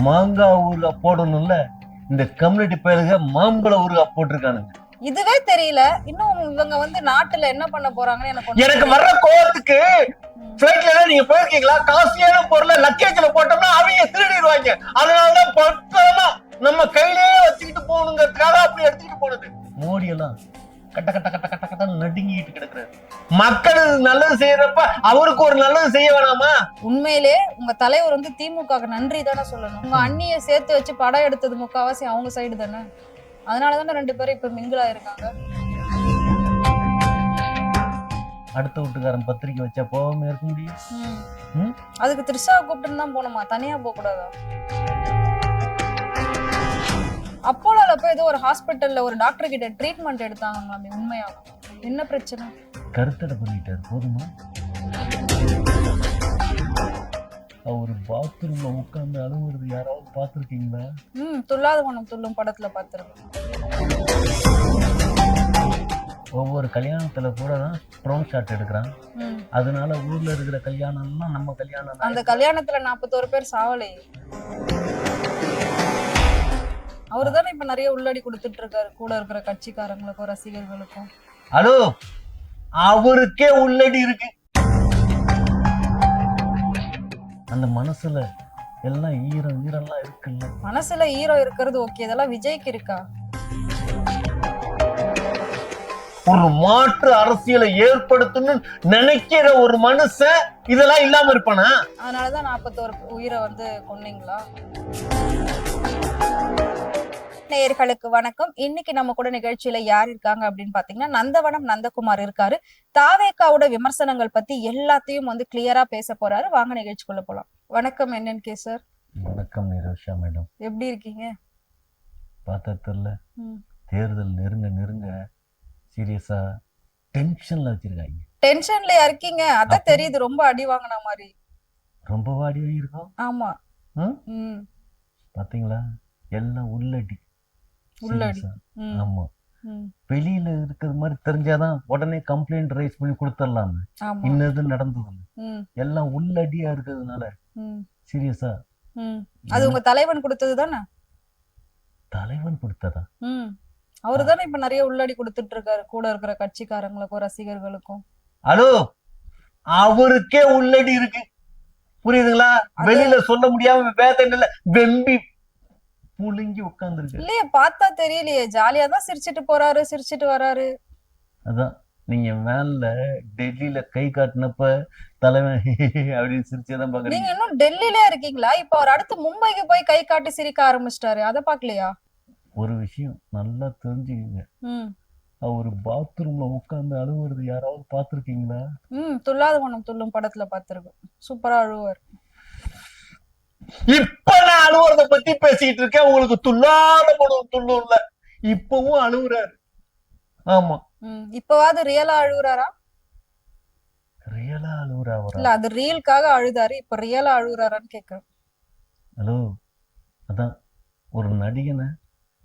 மாங்காய் ஊறுகாய் போடணும்ல, இந்த கம்யூனிட்டி பேருக மாம்பழ ஊறுகாய் போட்டிருக்கானுங்க. இதுவே தெரியல. இன்னும் இவங்க வந்து நாட்டுல என்ன பண்ண போறாங்கன்னு எனக்கு வர்ற கோவத்துக்கு பிளைட்ல நீங்க போயிருக்கீங்களா? காஸ்ட்லியான பொருளை லக்கேஜ்ல போட்டோம்னா அவங்க திருடிடுவாங்க. அதனாலதான் பத்திரமா நம்ம கையிலேயே வச்சுக்கிட்டு போகணுங்கிறதுக்காக அப்படி எடுத்துக்கிட்டு போனது. மோடி எல்லாம் கட்ட கட்ட கட்ட கட்ட கட்ட நடுங்கிட்டு கிடக்குறாரு. மக்கள் நல்லது செய்யறப்ப அவருக்கு ஒரு நல்லது செய்ய வேணாமா? உண்மையிலே உங்க தலைவர் வந்து திமுக நன்றி தானே சொல்லணும். உங்க அண்ணிய சேர்த்து வச்சு படம் எடுத்தது முக்காவாசி அவங்க சைடு தானே. அதனாலதானே 2 பேரும் இப்ப மிங்கிள் ஆயிருக்காங்க. அடுத்த வீட்டுக்காரன் பத்திரிக்கை வச்சா போகாம இருக்க முடியும்? அதுக்கு த்ரிஷாவை கூப்பிட்டு தான் போகணுமா? தனியா போக கூடாதா? அப்போலோல போய் ஏதோ ஒரு ஹாஸ்பிட்டல்ல ஒரு டாக்டர் கிட்ட ட்ரீட்மெண்ட் எடுத்தாங்களாமே, உண்மையா? என்ன பிரச்சனை? கருத்தடை பண்ணிட்டாரு. போதுமா? ஒரு பாத்ரூம்ல உட்கார்ந்து அழுவுறது யாராவது பாத்துருக்கீங்களா? துள்ளாத மனம் துள்ளும் படத்துல பாத்துருக்கேன். ஒவ்வொரு கல்யாணத்துல கூட தான் ட்ரோன் ஷாட் எடுக்கிறான். அதனால ஊர்ல இருக்கிற கல்யாணம்லாம் நம்ம கல்யாணம். அந்த கல்யாணத்துல 41 பேர் சாவலை. அவரு தானே இப்ப நிறைய உள்ளடி கொடுத்துட்டு இருக்காரு கூட இருக்கிற கட்சிக்காரங்களுக்கும் ரசிகர்களுக்கும். ஹலோ, அவருக்கே உள்ளடி இருக்கு. அந்த மனசுல எல்லாம் ஈரம்லாம் இருக்குல்ல. மனசுல ஈரம் இருக்கிறது ஓகே, இதெல்லாம் விஜய்க்கு இருக்கா? ஒரு மாற்று அரசியலை ஏற்படுத்தணும்னு நினைக்கிற ஒரு மனுஷன் இதெல்லாம் இல்லாம இருப்பானா? அதனாலதான் 41 உயிரை வந்து கொன்னீங்களா? நேயர்களுக்கு வணக்கம். இன்னைக்கு நம்ம கூட நிகழ்ச்சியில யார் இருக்காங்க அப்படின்னு பாத்தீங்கன்னா, நந்தவனம் நந்தகுமார் இருக்காரு. தாவேக்காவோட விமர்சனங்கள் பத்தி எல்லாத்தையும் வந்து கிளியரா பேச போறாரு. வாங்க நிகழ்ச்சிக்குள்ள போலாம். வணக்கம் NNK சார். வணக்கம் நிரோஷா மேடம். எப்படி இருக்கீங்க? பார்த்தா தெரியல, தேர்தல் நெருங்க சீரியஸா டென்ஷன்ல வச்சிருக்காங்க. டென்ஷன்லயா இருக்கீங்க? அதான் தெரியுது, ரொம்ப அடி வாங்கின மாதிரி. ரொம்ப அடி இருக்கும். ஆமா. பாத்தீங்களா, எல்லாம் உள்ளடி. ஆமா, வெளியில இருக்கிற மாதிரி தெரிஞ்சாதான் உடனே கம்ப்ளைண்ட் ரைஸ் பண்ணி கொடுத்துடலாம். இன்னது நடந்தது எல்லாம் உள்ளடியா இருக்கிறதுனால சீரியஸா. அது உங்க தலைவன் கொடுத்தது தானே? தலைவன் கொடுத்ததா? அவரு தானே இப்ப நிறைய உள்ளடி கொடுத்துட்டு இருக்காரு கூட இருக்கிற கட்சிக்காரங்களுக்கும் ரசிகர்களுக்கும். ஹலோ, அவருக்கே உள்ளடி இருக்கு, புரியுதுங்களா? வெளியில சொல்ல முடியாம வேதனையில வெம்பி புழுங்கி உட்கார்ந்து இருக்கு. இல்லையே, பார்த்தா தெரியலையே, ஜாலியா தான் சிரிச்சிட்டு போறாரு, சிரிச்சிட்டு வராரு. அதான் நீங்க மேல டெல்லியில கை காட்டினப்ப தலைவன் அப்படின்னு சிரிச்சதான் பாக்குறீங்க. நீங்க இன்னும் டெல்லியிலே இருக்கீங்களா? இப்ப அவர் அடுத்து மும்பைக்கு போய் கை காட்டி சிரிக்க ஆரம்பிச்சிட்டாரு. அத பாக்கலையா? ஒரு விஷயம் நல்லா தெரிஞ்சுக்கீங்க, அவரு பாத்ரூம்ல உட்கார்ந்து அழுவுறது யாராவது பாத்துருக்கீங்களா? துள்ளாத மனம் துள்ளும் படத்துல பாத்துருக்கோம். சூப்பரா அழுவார். இப்ப நான் அழுவுறத பத்தி பேசிட்டு இருக்கேன், உங்களுக்கு துள்ளாத மனம் துள்ளும்ல. இப்பவும் அழுவுறாரு. ஆமா, இப்பவாது ரியலா அழுவுறாரா? ரியலா அழுவுறாரா? இல்ல, அது ரீல்காக அழுதாரு, இப்ப ரியலா அழுவுறாரான்னு கேக்குறேன். ஹலோ, அதான் ஒரு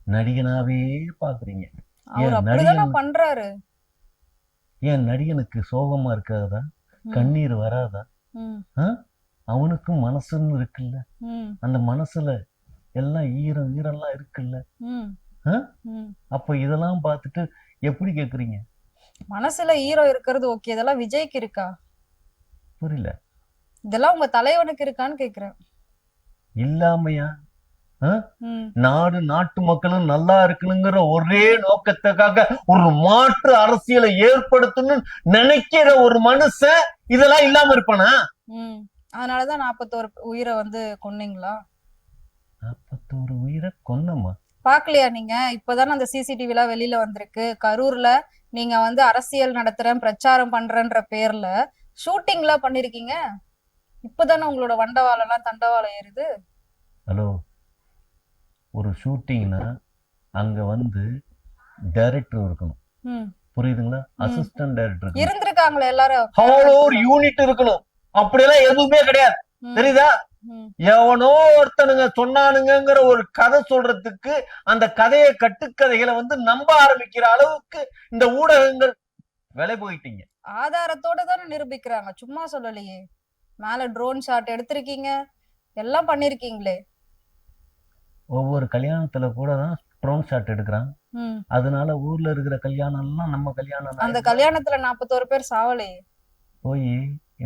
நடிகனாவே பாக்குறீங்க. அவர் அப்படிதானே பண்றாரு. ஏன் நடிகனுக்கு சோகமா இருக்காதா? கண்ணீர் வராதா? அவனுக்கும் மனசுன்னு இருக்குல்ல. அந்த மனசுல எல்லாம் ஈரம்லாம் இருக்குல்ல. அப்ப இதெல்லாம் பார்த்துட்டு எப்படி கேக்குறீங்க? மனசுல ஈரம் இருக்கிறது ஓகே, இதெல்லாம் விஜய்க்கு இருக்கா? புரியல. இதெல்லாம் உங்க தலைவனுக்கு இருக்கான்னு கேக்குறேன். இல்லாமையா? நாடு நாட்டு மக்களும் நல்லா இருக்கணுங்கிற ஒரே நோக்கத்துக்காக ஒரு மாற்று அரசியலை ஏற்படுத்தணும்னு நினைக்கிற ஒரு மனுஷன் இதெல்லாம் இல்லாம இருப்பானா? அதனாலதான் 41 உயிரை வந்து கொன்னீங்களா? 41 உயிரை கொன்னமா? பாக்கலையா நீங்க? இப்பதானே அந்த CCTV எல்லாம் வெளியில வந்திருக்கு. கரூர்ல நீங்க வந்து அரசியல் நடத்துறேன் பிரச்சாரம் பண்றேன்ற பேர்ல ஷூட்டிங் எல்லாம் பண்ணிருக்கீங்க. இப்பதானே உங்களோட வண்டவாளம் எல்லாம் தண்டவாளம் ஏறுது. ஹலோ, ஒரு ஷூட்டிங்னா அங்க வந்து டைரக்டர் இருக்கணும், புரியுதுங்களா? அசிஸ்டன்ட் டைரக்டர் இருந்திருக்காங்களே எல்லாரும். அவ்வளோ ஒரு யூனிட் இருக்கணும். அப்படியெல்லாம் எதுவுமே கிடையாது, தெரியுதா? எவனோ ஒருத்தனுங்க சொன்னானுங்கிற ஒரு கதை சொல்றதுக்கு அந்த கதையை கட்டுக்கதைகளை வந்து நம்ப ஆரம்பிக்கிற அளவுக்கு இந்த ஊடகங்கள் விலை போயிட்டீங்க. ஆதாரத்தோட தானே நிரூபிக்கிறாங்க, சும்மா சொல்லலையே. மேல ட்ரோன் ஷாட் எடுத்திருக்கீங்க, எல்லாம் பண்ணிருக்கீங்களே. ஒவ்வொரு கல்யாணத்துல கூட தான் ட்ரோன் ஷாட் எடுக்கிறான். ம். அதனால ஊர்ல இருக்கிற கல்யாணம் எல்லாம் நம்ம கல்யாணம் அந்த கல்யாணத்துல 41 பேர் சாவலையே. போய்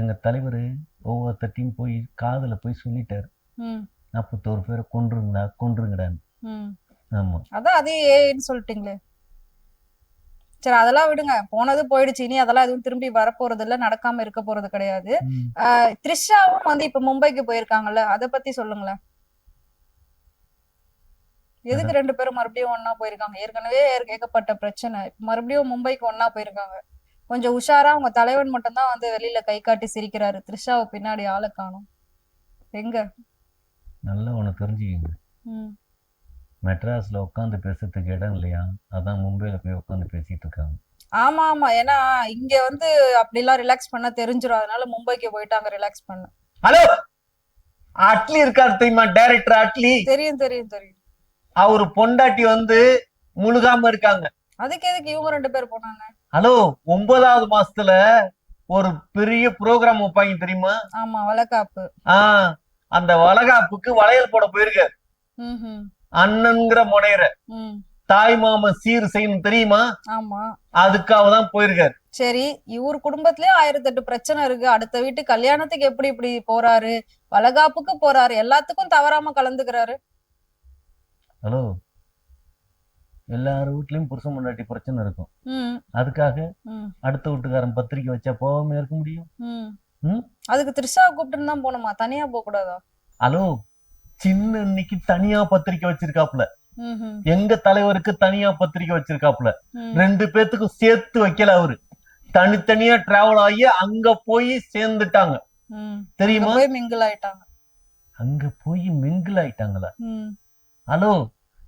எங்க தலைவர் ஒவ்வொருத்தட்டையும் போய் காதுல போய் சொல்லிட்டாரு, ம். 41 பேரை கொன்றுங்கடான்னு. ம். ஆமா. அதான் அதே ஏன்னு சொல்லிட்டீங்களே. சரி, அதெல்லாம் விடுங்க. போனது போயிடுச்சு. இனி அதெல்லாம் எதுவும் திரும்பி வரப்போறது இல்ல, நடக்காம இருக்க போறது கிடையாது. த்ரிஷாவும் வந்து இப்ப மும்பைக்கு போயிருக்காங்கல்ல, அத பத்தி சொல்லுங்களேன். எதுக்கு 2 பேரும் மறுபடியும் ஒன்னா போயிருக்காங்க? ஏற்கனவே ஏகப்பட்ட பிரச்சனை. மறுபடியும் மும்பைக்கு ஒன்னா போயிருக்காங்க. கொஞ்சம் உஷாரா உங்க தலைவன் மட்டும்தான் வந்து வெளியில கை காட்டி சிரிக்கிறாரு. த்ரிஷாவை பின்னாடி ஆளை காணும். எங்க? நல்லா ஒண்ணு தெரிஞ்சுக்கங்க, ம். மெட்ராஸ்ல உட்காந்து பேசுறதுக்கு இடம் இல்லையா, அதான் மும்பைல போய் உட்காந்து பேசிட்டு இருக்காங்க. ஆமா ஆமா, ஏன்னா இங்க வந்து அப்படிலாம் ரிலாக்ஸ் பண்ண தெரிஞ்சிடும். அதனால மும்பைக்கு போயிட்டாங்க ரிலாக்ஸ் பண்ண. ஹலோ, அட்லி இருக்காரு தெரியுமா, டைரக்டர் அட்லி? தெரியும் தெரியும் தெரியும். அவரு பொண்டாட்டி வந்து முழுகாம இருக்காங்க. அதுக்கு எதுக்கு இவங்க 2 பேர் போனாங்க? ஹலோ, 9வது மாசத்துல ஒரு பெரிய ப்ரோக்ராம் வைப்பாங்க தெரியுமா? ஆமா, வளகாப்பு. அந்த வளகாப்புக்கு வளையல் போட போயிருக்காரு. ம்ஹும். அண்ணன்கிற முனையற ம். தாய் மாமன் சீர் செய்யணும் தெரியுமா? ஆமா. அதுக்காக தான் போயிருக்காரு. சரி, இவர் குடும்பத்திலயே 1008 பிரச்சனை இருக்கு. அடுத்த வீட்டு கல்யாணத்துக்கு எப்படி இப்படி போறாரு, வளகாப்புக்கு போறாரு, எல்லாத்துக்கும் தவறாம கலந்துக்கிறாரு. ஹலோ, எல்லார் வீட்லயும் புருஷன் பொண்டாட்டி பிரச்சனை இருக்கும். ம். அதுக்காக ம். அடுத்த வீட்டுக்காரன் பத்திரிக்கை வச்சா போகாம இருக்க முடியும்? ம். ம்? அதுக்கு த்ரிஷாவை கூப்பிட்டு தான் போகணுமா? தனியா போக கூடாதா? ஹலோ, சின்ன இன்னைக்கு தனியா பத்திரிக்கை வச்சிருக்காப்ல, ம்ஹும். எங்க தலைவருக்கு தனியா பத்திரிக்கை வச்சிருக்காப்ல. ம். 2 பேத்துக்கும் சேர்த்து வைக்கல, அவரு தனித்தனியா டிராவல் ஆகி அங்க போய் சேர்ந்துட்டாங்க ம். தெரியுமா? அங்க போய் மிங்கிள் ஆயிட்டாங்க. அங்க போய் மிங்கிள் ஆயிட்டாங்களா? ம். ஹலோ,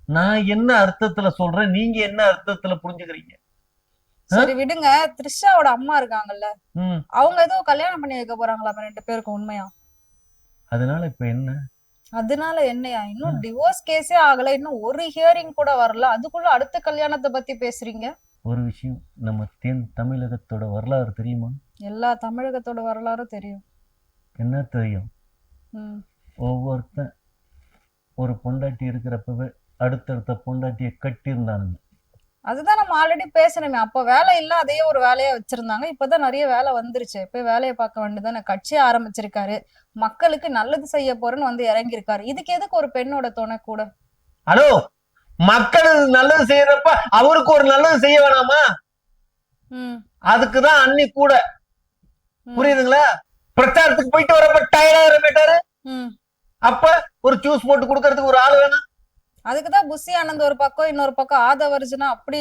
நான் என்ன அர்த்தத்துல சொல்றேன், நீங்க என்ன அர்த்தத்துல புரிஞ்சுக்கிறீங்க? சரி விடுங்க. த்ரிஷாவோட அம்மா இருக்காங்கல்ல, ம். அவங்க ஏதோ கல்யாணம் பண்ணி வைக்க போறாங்களா 2 பேருக்கும், உண்மையா? அதனால இப்ப என்ன? அதனால என்னையா? இன்னும் டிவோர்ஸ் கேஸே ஆகல, இன்னும் ஒரு ஹியரிங் கூட வரல, அதுக்குள்ள அடுத்த கல்யாணத்தை பத்தி பேசுறீங்க? ஒரு விஷயம், நம்ம தென் தமிழகத்தோட வரலாறு தெரியுமா? எல்லா தமிழகத்தோட வரலாறும் தெரியும். என்ன தெரியும்? ம். ஒவ்வொருத்தன் ஒரு பொண்டாட்டி இருக்கிறப்பவே அடுத்தடுத்த பொண்டாட்டியை கட்டியிருந்தானுங்க. அதுதான் நம்ம ஆல்ரெடி பேசணுமே. அப்ப வேலை இல்ல, அதையே ஒரு வேலையா வச்சிருந்தாங்க. இப்பதான் நிறைய வேலை வந்துருச்சு. போய் வேலையை பார்க்க வேண்டியதானே. கட்சி ஆரம்பிச்சிருக்காரு, மக்களுக்கு நல்லது செய்ய போறேன்னு வந்து இறங்கி இருக்காரு. இதுக்கு எதுக்கு ஒரு பெண்ணோட துணை கூட? ஹலோ, மக்கள் நல்லது செய்யறப்ப அவருக்கு ஒரு நல்லது செய்ய வேணாமா? ம். அதுக்குதான் அன்னி கூட. புரியுதுங்களா? பிரச்சாரத்துக்கு போயிட்டு வரப்ப டயர்டா போயிட்டாரு. ம். அப்ப ஒரு ஜூஸ் போட்டு கொடுக்கறதுக்கு ஒரு ஆள் வேணும். அதுக்குதான் புஷி ஆனந்த் ஒரு பக்கம், இன்னொரு பக்கம் ஆதவர்ஜுனா, அப்படி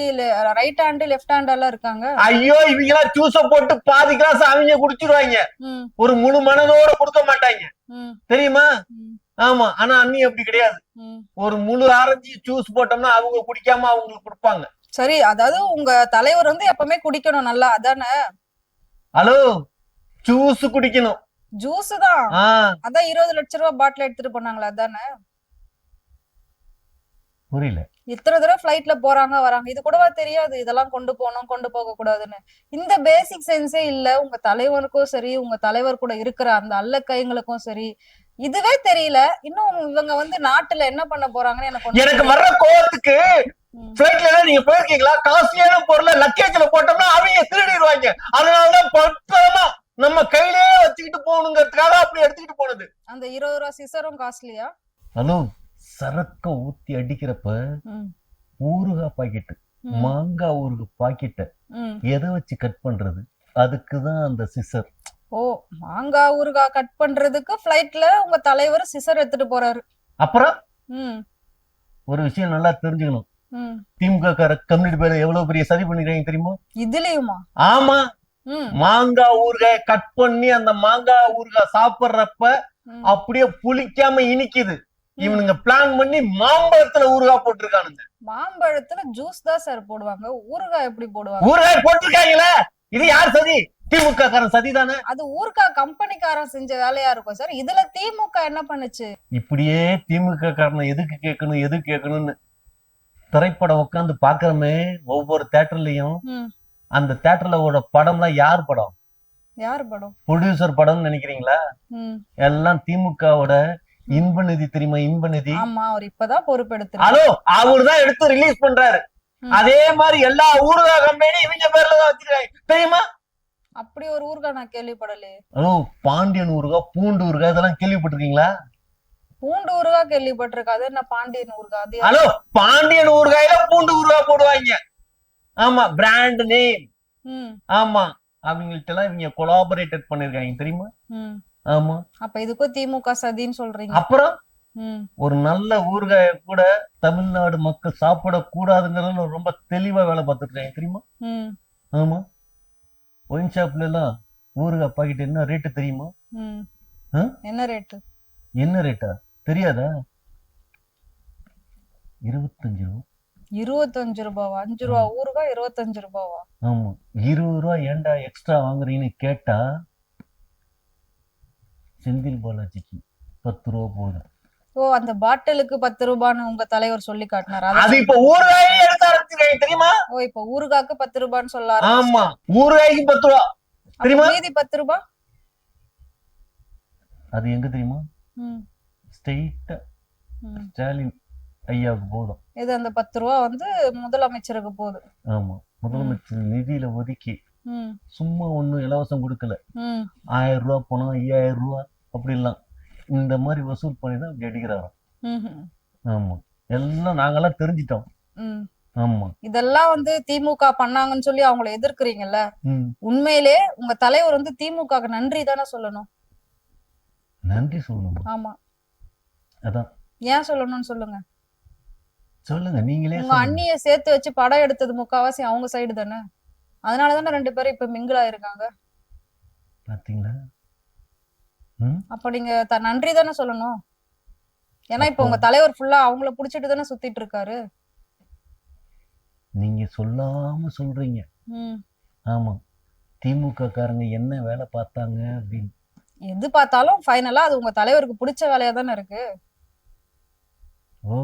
ரைட் ஹேண்ட் லெஃப்ட் ஹேண்ட் எல்லாம் இருக்காங்க. ஐயோ, இவங்களா ஜூஸ போட்டு பாதி கிளாஸ் அவங்க குடிச்சிருவாங்க, ம். ஒரு முழு மனதோட கொடுக்க மாட்டாங்க ம். தெரியுமா? ம். ஆமா, ஆனா அண்ணி அப்படி கிடையாது. ம். ஒரு முழு ஆரஞ்சு ஜூஸ் போட்டோம்னா அவங்க குடிக்காம அவங்களுக்கு கொடுப்பாங்க. சரி, அதாவது உங்க தலைவர் வந்து எப்பவுமே குடிக்கணும் நல்லா, அதானே? ஹலோ, ஜூஸ் குடிக்கணும். ஜூஸ் தான். அதான் 20 லட்சம் ரூபாய் பாட்டில் எடுத்துட்டு போனாங்களா, அதானே? புரியல. இத்தனை தடவை பிளைட்ல போறாங்க வராங்க, இது கூடவா தெரியாது இதெல்லாம் கொண்டு போகணும் கொண்டு போக கூடாதுன்னு? இந்த பேசிக் சென்ஸே இல்ல உங்க தலைவனுக்கும் சரி, உங்க தலைவர் கூட இருக்கிற அந்த அல்ல கைங்களுக்கும் சரி, இதுவே தெரியல. இன்னும் இவங்க வந்து நாட்டுல என்ன பண்ண போறாங்கன்னு எனக்கு வர்ற கோவத்துக்கு, பிளைட்ல நீங்க போயிருக்கீங்களா? காஸ்ட்லியான பொருளை லக்கேஜ்ல போட்டோம்னா அவங்க திருடிடுவாங்க. அதனாலதான் பத்திரமா நம்ம கையிலேயே வச்சுக்கிட்டு போகணுங்கிறதுக்காக அப்படி எடுத்துக்கிட்டு போனது. அந்த 20 ரூபா சிசரும் காஸ்ட்லியா? ஹலோ, சரக்க ஊத்தி அடிக்கிறப்ப ஊறுகாய் பாக்கெட்டு, மாங்காய் ஊறுகாய் பாக்கெட்டை எதை வச்சு கட் பண்றது? அதுக்குதான் அந்த சிசர். ஓ, மாங்காய் ஊறுகாய் கட் பண்றதுக்கு பிளைட்ல உங்க தலைவர் சிசர் எடுத்துட்டு போறாரு. அப்புறம் ஒரு விஷயம் நல்லா தெரிஞ்சுக்கணும், திமுக கம்யூனிட்டி பேர் எவ்வளவு பெரிய சதி பண்ணிருக்காங்க தெரியுமா? இதுலயுமா? ஆமா, மாங்காய் ஊறுகாய் கட் பண்ணி அந்த மாங்காய் ஊறுகாய் சாப்பிடுறப்ப அப்படியே புளிக்காம இனிக்குது. இவனுங்க பிளான் பண்ணி மாம்பழத்துல ஊறுகாய் போட்டிருக்கானுங்க. மாம்பழத்துல ஜூஸ் தான் சார் போடுவாங்க, ஊறுகாய் எப்படி போடுவாங்க? ஊறுகாய் போட்டிருக்காங்களே, இது யார் சதி? திமுக காரன் சதி தானே. அது ஊறுகாய் கம்பெனிக்காரன் செஞ்ச வேலையா இருக்கும் சார். இதுல திமுக என்ன பண்ணுச்சு? இப்படியே திமுக காரனை எதுக்கு கேட்கணும்னு திரைப்படம் உட்காந்து பாக்குறமே ஒவ்வொரு தியேட்டர்லயும். அந்த தியேட்டர்ல படம்லாம் யார் படம்? யார் படம்? ப்ரொடியூசர் படம்னு நினைக்கிறீங்களா? எல்லாம் திமுகவோட இன்ப நிதி தெரியுமா? இன்ப நிதி. ஆமா, அவர் இப்பதான் பொறுப்பெடுத்து. ஹலோ, அவருதான் எடுத்து ரிலீஸ் பண்றாரு. அதே மாதிரி எல்லா ஊறுகாய் கம்பெனி இவங்க பேர்ல தான் வச்சிருக்காங்க தெரியுமா? அப்படி ஒரு ஊறுகாய் நான் கேள்விப்படலையே. ஹலோ, பாண்டியன் ஊறுகாய், பூண்டு ஊறுகாய் இதெல்லாம் கேள்விப்பட்டிருக்கீங்களா? பூண்டு ஊறுகாய் கேள்விப்பட்டிருக்கா? அது என்ன பாண்டியன் ஊறுகாய்? அது ஹலோ, பாண்டியன் ஊறுகாயில பூண்டு ஊறுகாய் போடுவாங்க. ஆமா, பிராண்ட் நேம். ஆமா, அவங்கள்ட்ட எல்லாம் இவங்க கொலாபரேட்டட் பண்ணிருக்காங்க தெரியுமா? ஆமா. அப்ப இதுக்கும் திமுக சதின்னு சொல்றீங்க? அப்புறம் ஒரு நல்ல ஊறுகாய கூட தமிழ்நாடு மக்கள் சாப்பிட கூடாதுங்கிறதுல ரொம்ப தெளிவா வேலை பார்த்துட்டு இருக்காங்க தெரியுமா? ஆமா. ஒயின் ஷாப்ல எல்லாம் ஊறுகாய் பாக்கெட் என்ன ரேட்டு தெரியுமா? என்ன ரேட்டு? என்ன ரேட்டா தெரியாதா? 25 ரூபா. 25 ரூபாவா? 5 ரூபா ஊறுகாய் 25 ரூபாவா? ஆமா. 20 ரூபா ஏன்டா எக்ஸ்ட்ரா வாங்குறீங்கன்னு கேட்டா செந்தில் பாலாஜிக்கு 10 ரூபா போதும். ஓ, அந்த பாட்டிலுக்கு 10 ரூபான்னு உங்க தலைவர் சொல்லி காட்டினாரு. அது இப்ப ஊறுகாயே எடுக்க ஆரம்பிச்சிருக்காங்க தெரியுமா? ஓ, இப்ப ஊறுகாய்க்கு 10 ரூபான்னு சொல்லாரு. ஆமா, ஊறுகாய்க்கு 10 ரூபா தெரியுமா? மீதி 10 ரூபா அது எங்க தெரியுமா? ஸ்டேட் ஸ்டாலின் ஐயாவுக்கு போதும். இது அந்த 10 ரூபா வந்து முதலமைச்சருக்கு போகுது. ஆமா, முதலமைச்சர் நிதியில ஒதுக்கி சும்மா ஒண்ணும் இலவசம் கொடுக்கல. 1000 ரூபா பணம், 5000 ரூபா அப்படி எல்லாம் இந்த மாதிரி வசூல் பண்ணிதான் அப்படி அடிக்கிறாராம். ஆமா, எல்லாம் நாங்கெல்லாம் தெரிஞ்சிட்டோம். ஆமா, இதெல்லாம் வந்து திமுக பண்ணாங்கன்னு சொல்லி அவங்கள எதிர்க்கிறீங்கல்ல, உண்மையிலே உங்க தலைவர் வந்து திமுக நன்றி தானே சொல்லணும். நன்றி சொல்லணும். ஆமா, அதான் ஏன் சொல்லணும்னு சொல்லுங்க. சொல்லுங்க நீங்களே. உங்க அண்ணிய சேர்த்து வச்சு படம் எடுத்தது முக்காவாசி அவங்க சைடு தானே. அதனாலதானே 2 பேரும் இப்ப மிங்கிளா இருக்காங்க. பாத்தீங்களா? அப்ப நீங்க நன்றி தானே சொல்லணும். ஏன்னா இப்ப உங்க தலைவர் ஃபுல்லா அவங்கள புடிச்சிட்டு தானே சுத்திட்டு இருக்காரு. நீங்க சொல்லாம சொல்றீங்க. ஆமா, திமுக காரங்க என்ன வேலை பார்த்தாங்க அப்படின்னு. எது பார்த்தாலும் ஃபைனலா அது உங்க தலைவருக்கு பிடிச்ச வேலையா தானே இருக்கு. ஓ,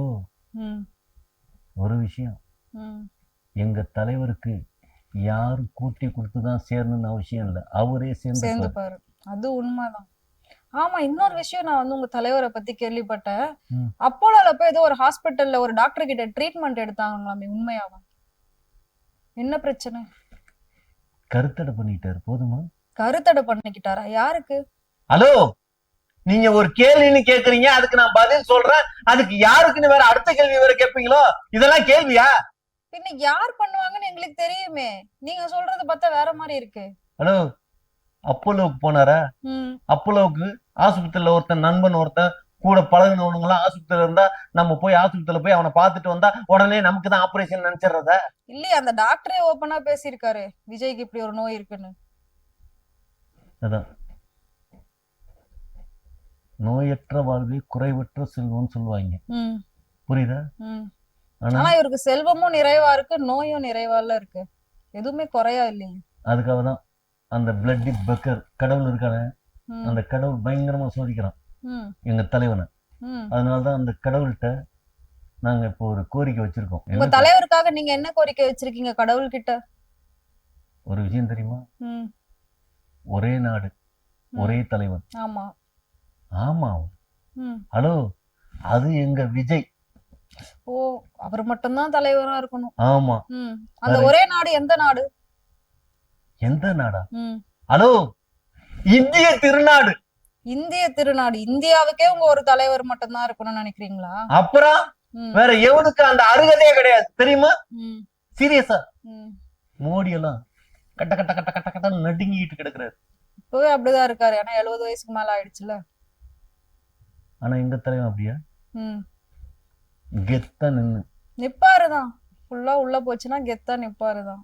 ஒரு விஷயம், எங்க தலைவருக்கு யாரும் கூட்டி கொடுத்துதான் சேரணும்னு அவசியம் இல்லை, அவரே சேர்ந்துப்பாரு. அது உண்மைதான். ஆமா, இன்னொரு விஷயம் நான் வந்து உங்க தலைவரை பத்தி கேள்விப்பட்டேன். அப்போலோல போய் ஏதோ ஒரு ஹாஸ்பிட்டல்ல ஒரு டாக்டர் கிட்ட ட்ரீட்மெண்ட் எடுத்தாங்களாமே, உண்மையாவா? என்ன பிரச்சனை? கருத்தடை பண்ணிட்டாரு. போதுமா? கருத்தடை பண்ணிக்கிட்டாரா? யாருக்கு? ஹலோ, நீங்க ஒரு கேள்வின்னு கேக்குறீங்க, அதுக்கு நான் பதில் சொல்றேன். அதுக்கு யாருக்குன்னு வேற அடுத்த கேள்வி வேற கேட்பீங்களோ? இதெல்லாம் கேள்வியா? பின்ன யார் பண்ணுவாங்கன்னு எங்களுக்கு தெரியுமே. நீங்க சொல்றது பார்த்தா வேற மாதிரி இருக்கு. ஹலோ, அப்போலோவுக்கு போனாரா? அப்போலோவுக்கு ஆஸ்பத்திரியில ஒருத்தன் நண்பன் ஒருத்தன் கூட பழகினவனுங்க எல்லாம் ஆஸ்பத்திரியில இருந்தா நம்ம போய் ஆஸ்பத்திரியில போய் அவனை பார்த்துட்டு வந்தா உடனே நமக்கு தான் ஆபரேஷன் நினைச்சிடுறத? இல்லையா, அந்த டாக்டரே ஓப்பனா பேசியிருக்காரு விஜய்க்கு இப்படி ஒரு நோய் இருக்குன்னு. அதான் நோயற்ற வாழ்வே குறைவற்ற செல்வம்னு சொல்லுவாங்க. புரியுதா? ஆனா இவருக்கு செல்வமும் நிறைவா இருக்கு, நோயும் நிறைவால இருக்கு, எதுவுமே குறையா இல்லைங்க. அதுக்காக தான் அந்த பிளட்டி பக்கர் கடவுள் இருக்கானே, அந்த கடவுள் பயங்கரமா சோதிக்கிறான் எங்க தலைவனை. அதனாலதான் அந்த கடவுள்கிட்ட நாங்க இப்போ ஒரு கோரிக்கை வச்சிருக்கோம். உங்க தலைவருக்காக நீங்க என்ன கோரிக்கை வச்சிருக்கீங்க கடவுள் கிட்ட? ஒரு விஷயம் தெரியுமா? ஒரே நாடு ஒரே தலைவன். ஆமா ஆமா. ஹலோ, அது எங்க விஜய். ஓ, அவர் மட்டும்தான் தலைவரா இருக்கணும். ஆமா. அந்த ஒரே நாடு எந்த நாடு? எந்த நாடா? ஹலோ, இந்திய திருநாடு. இந்திய திருநாடு. இந்தியாவுக்கே உங்க ஒரு தலைவர் மட்டும்தான் இருக்கணும்னு நினைக்கிறீங்களா? அப்புறம் வேற எவனுக்கு அந்த அருகதையே கிடையாது தெரியுமா? சீரியஸா? மோடி எல்லாம் கட்ட கட்ட கட்ட கட்ட கட்ட நடுங்கிட்டு கிடக்குறாரு. இப்பவே அப்படிதான் இருக்காரு. ஏன்னா 70 வயசுக்கு மேல ஆயிடுச்சுல. ஆனா எங்க தலைவன் அப்படியா? கெத்தா நிப்பாருதான். ஃபுல்லா உள்ள போச்சுன்னா கெத்தா நிப்பாருதான்.